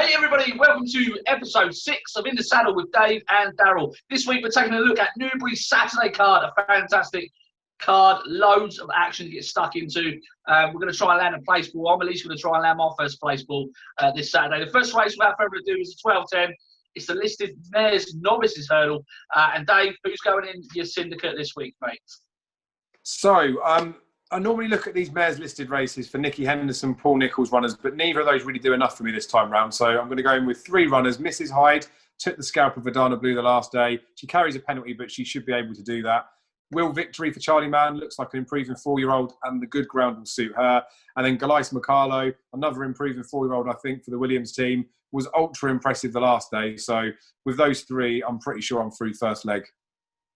Hey everybody, welcome to episode 6 of In the Saddle with Dave and Daryl. This week we're taking a look at Newbury's Saturday card, a fantastic card, loads of action to get stuck into. We're going to try and land a place ball. I'm at least going to try and land my first place ball this Saturday. The first race, without further ado, is the 12:10. It's the listed Mares Novices hurdle. And Dave, who's going in your syndicate this week, mate? So, I normally look at these mares listed races for Nicky Henderson, Paul Nicholls runners, but neither of those really do enough for me this time round. So I'm going to go in with 3 runners. Mrs. Hyde took the scalp of Verdana Blue the last day. She carries a penalty, but she should be able to do that. Will Victory for Charlie Mann looks like an improving 4-year-old, and the good ground will suit her. And then Galice McCarlo, another improving 4-year-old, I think, for the Williams team, was ultra impressive the last day. So with those 3, I'm pretty sure I'm through first leg.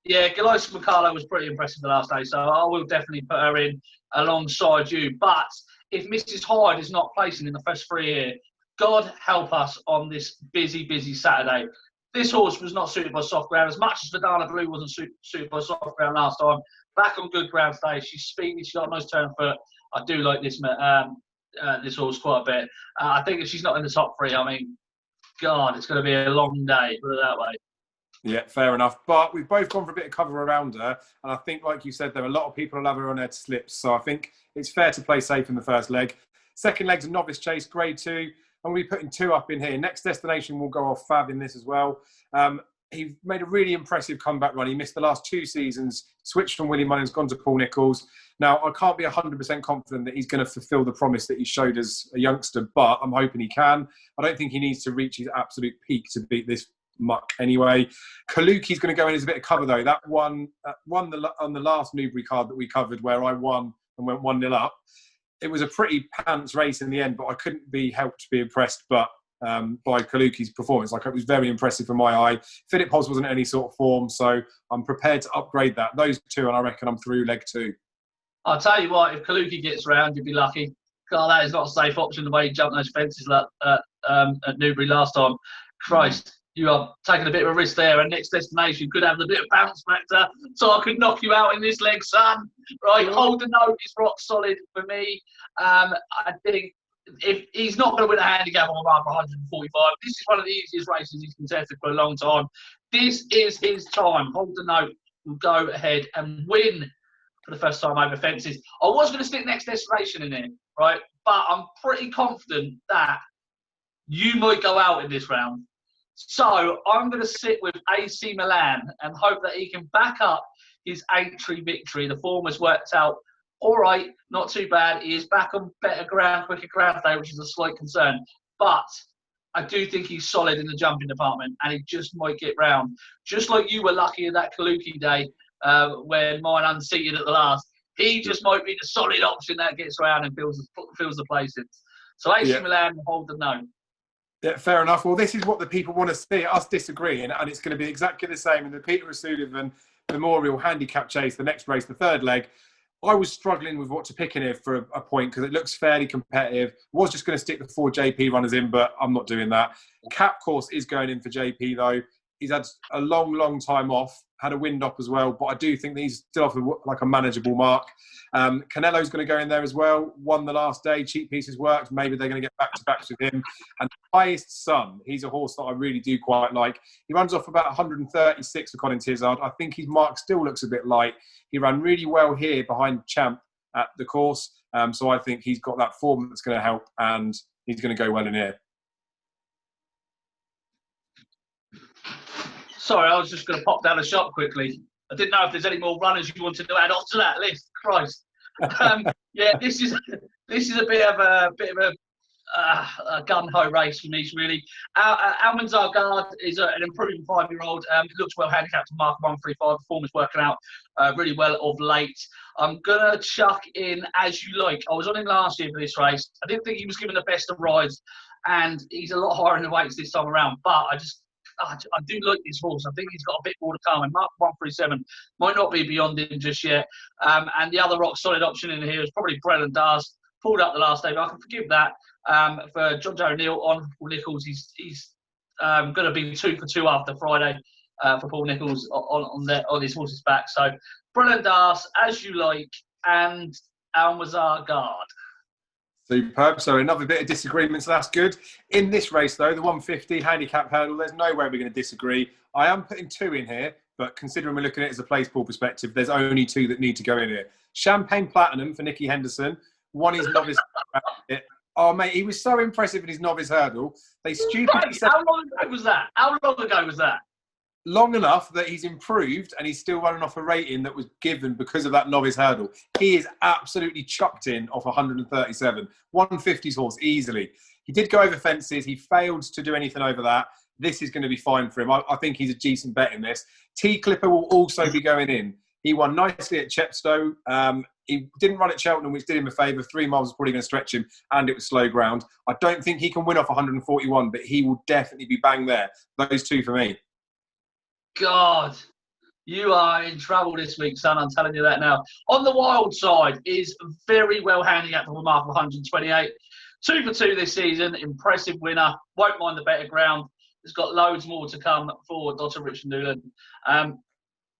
Yeah, Galice McCarlo was pretty impressive the last day, so I will definitely put her in alongside you. But if Mrs. Hyde is not placing in the first 3 here, God help us on this busy Saturday. This horse was not suited by soft ground as much as Verdana Blue wasn't suited by soft ground last time. Back on good ground today. She's speedy. She's got a nice turn foot. I do like this horse quite a bit. I think if she's not in the top 3, I mean, God, it's going to be a long day. Put it that way. Yeah, fair enough. But we've both gone for a bit of cover around her. And I think, like you said, there are a lot of people who have her on their slips. So I think it's fair to play safe in the first leg. Second leg's a novice chase, grade 2. I'm going to be putting 2 up in here. Next Destination will go off fab in this as well. He made a really impressive comeback run. He missed the last 2 seasons, switched from Willie Mullins, gone to Paul Nicholls. Now, I can't be 100% confident that he's going to fulfil the promise that he showed as a youngster, but I'm hoping he can. I don't think he needs to reach his absolute peak to beat this muck anyway. Kaluki's going to go in as a bit of cover though. That won on the last Newbury card that we covered, where I won and went 1-0 up. It was a pretty pants race in the end, but I couldn't be helped to be impressed by Kaluki's performance. Like, it was very impressive for my eye. Philip Hobbs wasn't in any sort of form, so I'm prepared to upgrade that. Those 2, and I reckon I'm through leg 2. I'll tell you what, if Kaluki gets round, you'd be lucky. God, that is not a safe option the way he jumped those fences at Newbury last time. Christ, you are taking a bit of a risk there, and Next Destination could have a bit of bounce factor, so I could knock you out in this leg, son. Right, hold the note is rock solid for me. I think if he's not going to win a handicap on about 145, this is one of the easiest races he's contested for a long time. This is his time. Hold the note will go ahead and win for the first time over fences. I was going to stick Next Destination in here, right? But I'm pretty confident that you might go out in this round. So I'm going to sit with AC Milan and hope that he can back up his entry victory. The form has worked out all right, not too bad. He is back on better ground, quicker ground today, which is a slight concern. But I do think he's solid in the jumping department, and he just might get round. Just like you were lucky in that Kaluki day when mine unseated at the last. He just might be the solid option that gets round and fills the places. So AC Milan will hold the note. Yeah, fair enough. Well, this is what the people want to see, us disagreeing, and it's going to be exactly the same in the Peter O'Sullivan Memorial Handicap Chase, the next race, the third leg. I was struggling with what to pick in here for a point because it looks fairly competitive. I was just going to stick the 4 JP runners in, but I'm not doing that. Cap Course is going in for JP, though. He's had a long time off, had a wind up as well, but I do think that he's still off like a manageable mark. Canelo's going to go in there as well. Won the last day, cheap pieces worked. Maybe they're going to get back-to-backs with him. And Highest Sun, he's a horse that I really do quite like. He runs off about 136 for Colin Tizard. I think his mark still looks a bit light. He ran really well here behind Champ at the course. So I think he's got that form that's going to help, and he's going to go well in here. Sorry, I was just going to pop down the shop quickly. I didn't know if there's any more runners you wanted to add on to that list. Christ. Yeah, this is a bit of a gun-ho race for me, really. Almanzar Guard is an improving 5-year-old. Looks well handicapped to mark 135. The form is working out really well of late. I'm going to chuck in As You Like. I was on him last year for this race. I didn't think he was given the best of rides, and he's a lot higher in the weights this time around. But I do like this horse. I think he's got a bit more to come. And Mark 137 might not be beyond him just yet. And the other rock solid option in here is probably Brellan Dars. Pulled up the last day, but I can forgive that. For John Joe Neal on Paul Nicholls, he's going to be 2 for 2 after Friday for Paul Nicholls on his horse's back. So Brellan Dars, As You Like, and Almanzar Guard. Superb. So another bit of disagreement, so that's good. In this race, though, the 150 handicap hurdle, there's no way we're going to disagree. I am putting 2 in here, but considering we're looking at it as a place ball perspective, there's only 2 that need to go in here. Champagne Platinum for Nicky Henderson. One is novice. Oh, mate, he was so impressive in his novice hurdle. They stupidly said... How long ago was that? How long ago was that? Long enough that he's improved and he's still running off a rating that was given because of that novice hurdle. He is absolutely chucked in off 137. 150's horse, easily. He did go over fences. He failed to do anything over that. This is going to be fine for him. I think he's a decent bet in this. T-Clipper will also be going in. He won nicely at Chepstow. He didn't run at Cheltenham, which did him a favour. 3 miles was probably going to stretch him, and it was slow ground. I don't think he can win off 141, but he will definitely be bang there. Those 2 for me. God, you are in trouble this week, son. I'm telling you that now. On the wild side is very well handicapped for a mark of 128. 2 for 2 this season. Impressive winner. Won't mind the better ground. It's got loads more to come for Dr. Richard Newland. And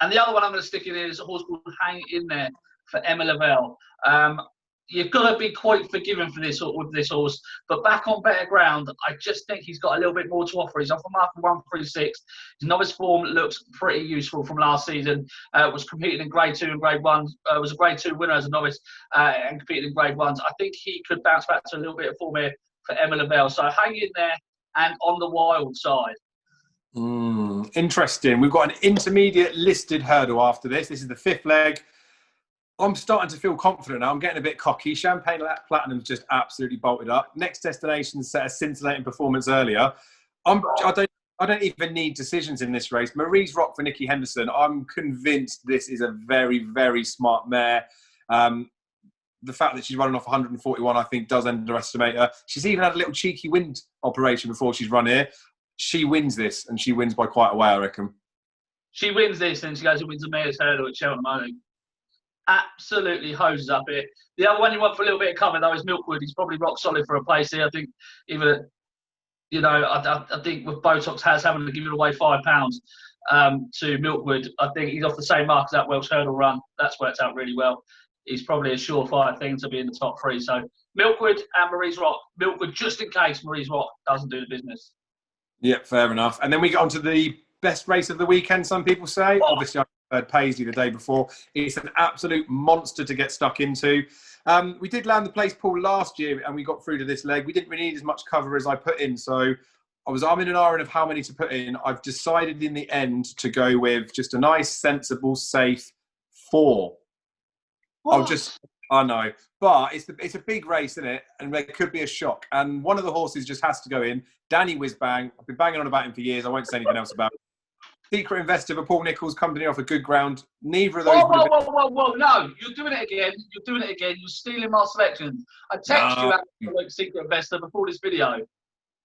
the other one I'm going to stick in here is a horse called Hang In There for Emma Lavelle. You've got to be quite forgiving for this with this horse, but back on better ground, I just think he's got a little bit more to offer. He's off a mark of 136. His novice form looks pretty useful from last season. Was competing in Grade 2 and Grade 1. Was a Grade 2 winner as a novice and competed in Grade 1s. I think he could bounce back to a little bit of form here for Emma Lavelle. So hang in there and on the wild side. Interesting. We've got an intermediate listed hurdle after this. This is the 5th leg. I'm starting to feel confident now. I'm getting a bit cocky. Champagne Platinum's just absolutely bolted up. Next Destination set a scintillating performance earlier. I don't even need decisions in this race. Marie's Rock for Nicky Henderson. I'm convinced this is a very, very smart mare. The fact that she's running off 141, I think, does underestimate her. She's even had a little cheeky wind operation before she's run here. She wins this, and she wins by quite a way, I reckon. She wins this, and she goes and wins a mare's hurdle at Cheltenham, I think. Absolutely hoses up it. The other one you want for a little bit of cover, though, is Milkwood. He's probably rock solid for a place here. I think even, I think with Botox having to give it away £5 to Milkwood, I think he's off the same mark as that Welsh hurdle run. That's worked out really well. He's probably a surefire thing to be in the top 3. So Milkwood and Marie's Rock. Milkwood just in case Marie's Rock doesn't do the business. Yeah, fair enough. And then we get on to the best race of the weekend, some people say. Obviously, I heard Paisley the day before. It's an absolute monster to get stuck into. We did land the place pool last year and we got through to this leg. We didn't really need as much cover as I put in. So I was arming and ahhing of how many to put in. I've decided in the end to go with just a nice, sensible, safe 4. I know. But it's a big race, isn't it? And there could be a shock. And one of the horses just has to go in. Danny Whizbang. I've been banging on about him for years. I won't say anything else about him. Secret Investor for Paul Nicholls, company off a good ground. Neither of those Whoa. No, you're doing it again. You're stealing my selections. I texted you about Secret Investor before this video.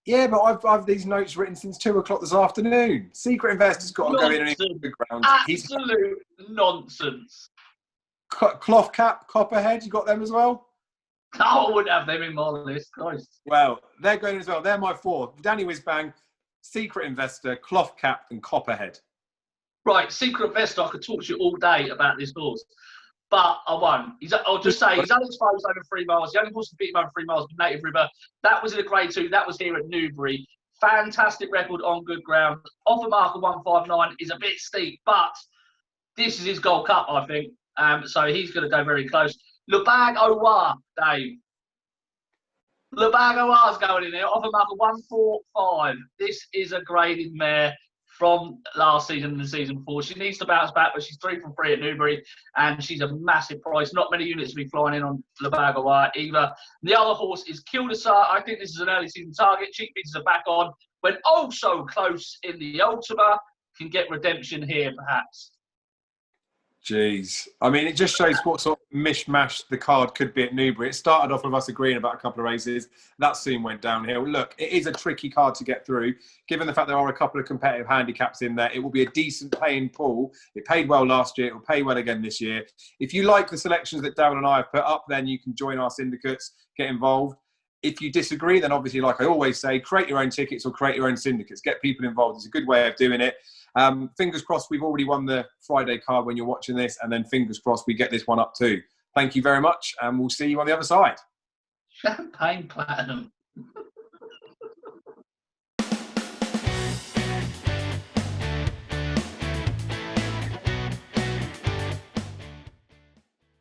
Yeah, but I've these notes written since 2 o'clock this afternoon. Secret Investor's got to go in and he's good ground. Absolute nonsense. Cloth Cap, Copperhead, you got them as well? No, I wouldn't have them in my list. Christ. Well, they're going as well. They're my 4. Danny Whizbang, Secret Investor, Cloth Cap, and Copperhead. Right, Secret Investor, I could talk to you all day about this horse, but I won't. I'll just say he's unexposed over 3 miles. The only horse to beat him over 3 miles was Native River. That was in a Grade 2. That was here at Newbury. Fantastic record on good ground. Off a mark of 159 is a bit steep, but this is his Gold Cup, I think. So he's going to go very close. Le Bag Owa, Dave. Le Bag Owa's going in there. Off a mark of 145. This is a graded mare from last season and the season before. She needs to bounce back, but she's 3 from 3 at Newbury, and she's a massive price. Not many units to be flying in on Le Bag Owa either. The other horse is Kildasar. I think this is an early season target. Cheap bids are back on. When also close in the Ultima, can get redemption here, perhaps. Jeez. I mean, it just shows what sort of mishmash the card could be at Newbury. It started off with us agreeing about a couple of races. That soon went downhill. Look, it is a tricky card to get through. Given the fact there are a couple of competitive handicaps in there, it will be a decent paying pool. It paid well last year. It will pay well again this year. If you like the selections that Daryl and I have put up, then you can join our syndicates, get involved. If you disagree, then obviously, like I always say, create your own tickets or create your own syndicates. Get people involved. It's a good way of doing it. Fingers crossed we've already won the Friday card when you're watching this, and then fingers crossed we get this one up too. Thank you very much, and we'll see you on the other side. Champagne Platinum.